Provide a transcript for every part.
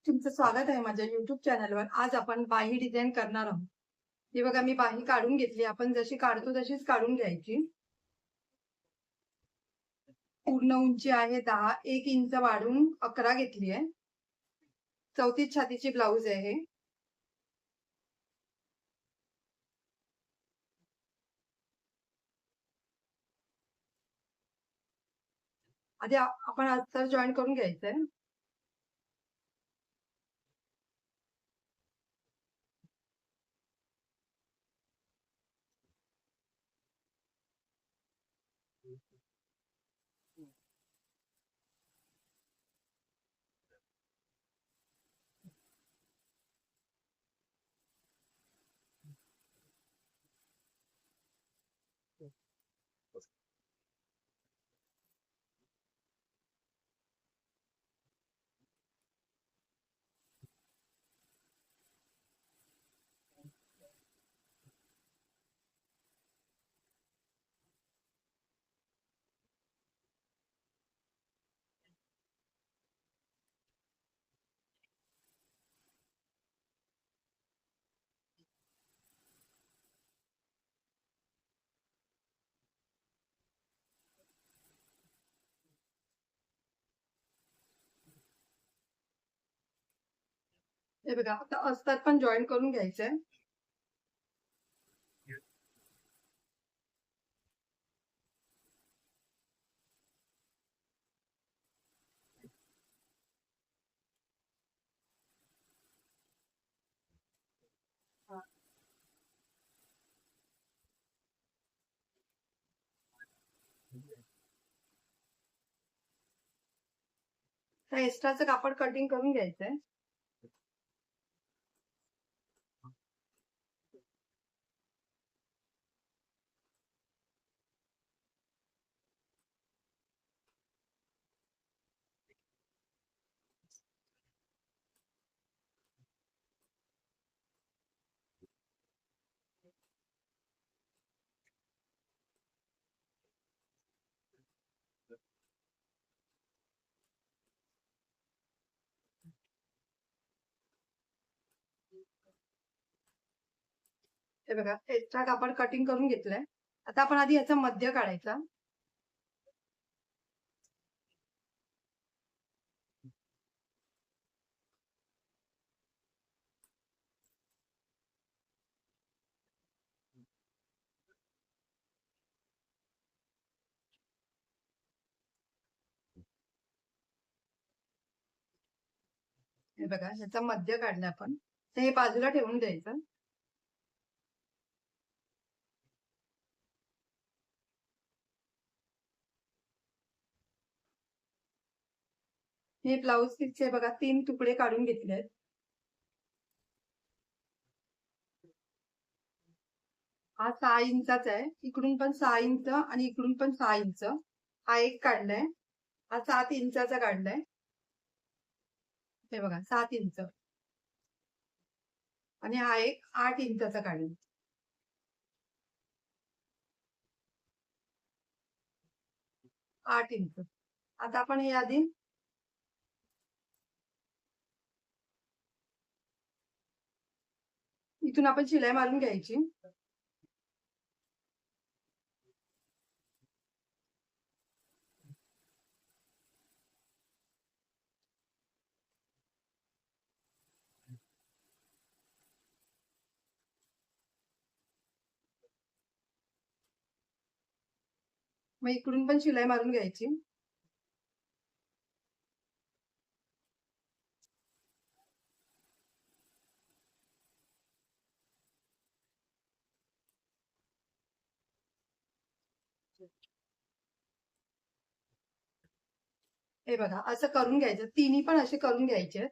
तुमचं स्वागत आहे माझ्या YouTube चॅनलवर. आज आपण बाही डिझाइन करणार आहोत. हे बघा मी बाही काढून घेतली. आपण जशी काढतो तशीच काढून घ्यायची. पूर्ण उंची आहे 10, 1 इंच वाढवून 11 घेतली आहे. 34 छातीची ब्लाउज आहे हे. आधी आपण अस्तर जॉईन करून घ्यायचंय. हे बघा आता अस्तर पण जॉईन करून घ्यायचंय. तर एक्स्ट्राचं कापड कटिंग करून घ्यायचंय. हे बघा एक्स्ट्रा कापड कटिंग करून घेतलंय. आता आपण आधी याचा मध्य काढायचा. हे बघा याचा मध्य काढला आपण. तर हे बाजूला ठेवून द्यायचं. हे ब्लाउज पीसचे बघा 3 तुकडे काढून घेतलेत. हा 6 इंचाचा आहे. इकडून पण 6 इंच आणि इकडून पण 6 इंच. हा एक काढलाय. हा 7 इंचाचा काढलाय. हे बघा 7 इंच. आणि हा एक 8 इंचाचा काढलाय. 8 इंच. आता आपण हे आधी इथून आपण शिलाई मारून घ्यायची. मग इकडून पण शिलाई मारून घ्यायची. हे बघा असं करून घ्यायचं. तिन्ही पण असे करून घ्यायचे.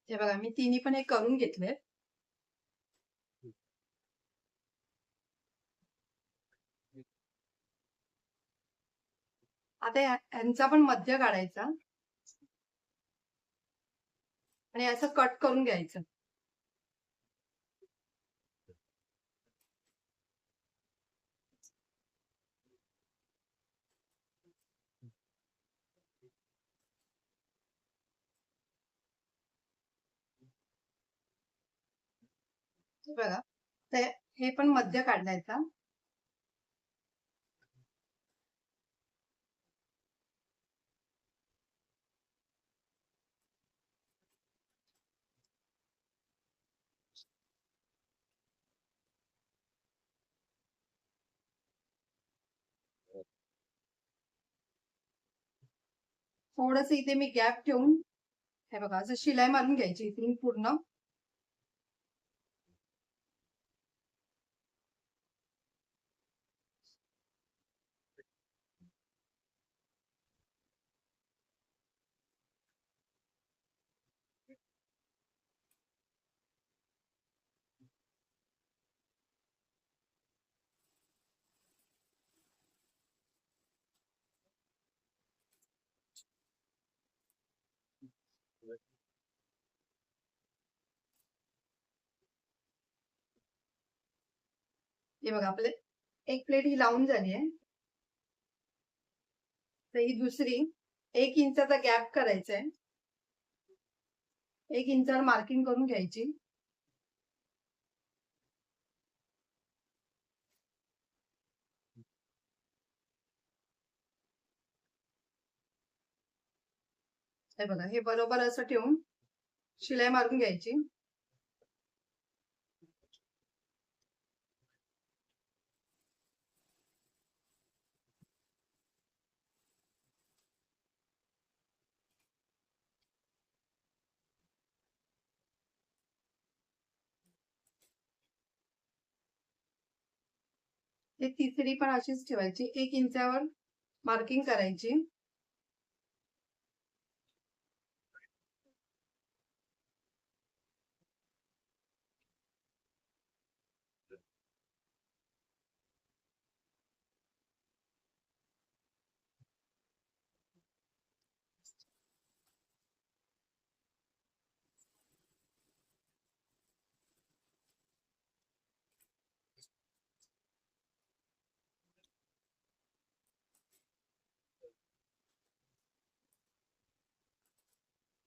हे बघा मी तिन्ही पण हे करून घेतले. आता यांचा पण मध्य काढायचा आणि असं कट करून घ्यायचं. बघा ते हे पण मध्य काढायचा. थोडस इथे मी गॅप ठेवून हे बघा असं शिलाई मारून घ्यायची इथून पूर्ण. हे बघा आपले एक प्लेट ही लावून झाली आहे. तर ही दुसरी 1 इंचाचा गॅप करायचा आहे. 1 इंचावर मार्किंग करून घ्यायची. हे बघा हे बरोबर असं ठेवून शिलाई मारून घ्यायची. हे तिसरी पण अशीच ठेवायची. 1 इंचावर मार्किंग करायची.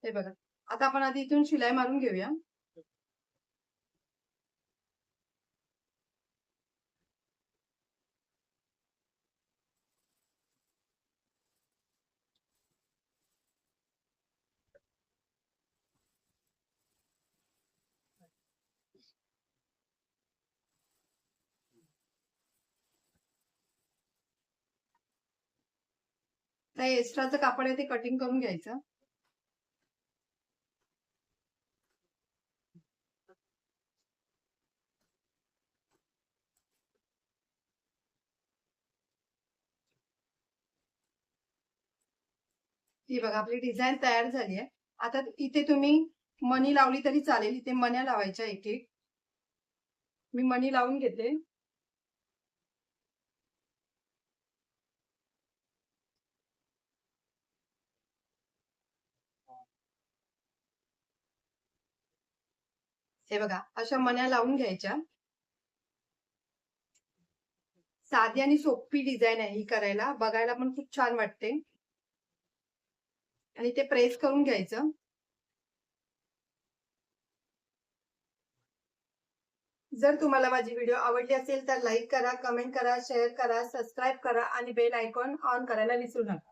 हे बघा आता आपण आधी इथून शिलाई मारून घेऊया. तर एक्स्ट्राचं कापड आहे ते कटिंग करून घ्यायचं. ही बघा आपली डिझाईन तयार झाली आहे. आता इथे तुम्ही मणी लावली तरी चालेल. इथे मण्या लावायच्या एक एक. मी मणी लावून घेते. हे बघा अशा मण्या लावून घ्यायच्या. साधी आणि सोपी डिझाईन आहे ही करायला. बघायला पण खूप छान वाटते. आणि ते प्रेस करून घ्यायचं. जर तुम्हाला माझी व्हिडिओ आवडली असेल तर लाईक करा, कमेंट करा, शेअर करा, सबस्क्राईब करा आणि बेल आयकॉन ऑन करायला विसरू नका.